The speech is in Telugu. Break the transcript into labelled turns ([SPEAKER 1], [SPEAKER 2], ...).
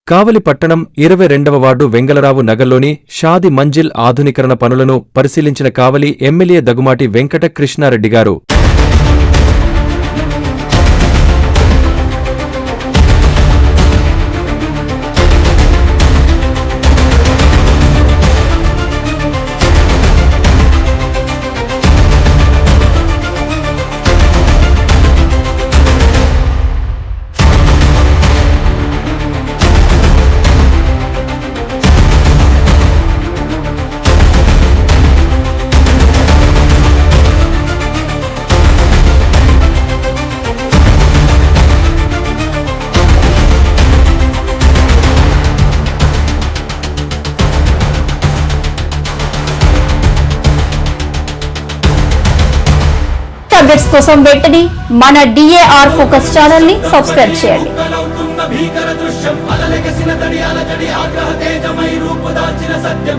[SPEAKER 1] కావలి పట్టణం 22వ వార్డు వెంగళరావు నగర్లోని షాది మంజిల్ ఆధునీకరణ పనులను పరిశీలించిన కావలి ఎమ్మెల్యే దగుమాటి వెంకట కృష్ణారెడ్డి గారు
[SPEAKER 2] అప్డేట్స్ కోసం వెంటనే మన డిఏఆర్ ఫోకస్ ఛానల్ ని సబ్స్క్రైబ్ చేయండి.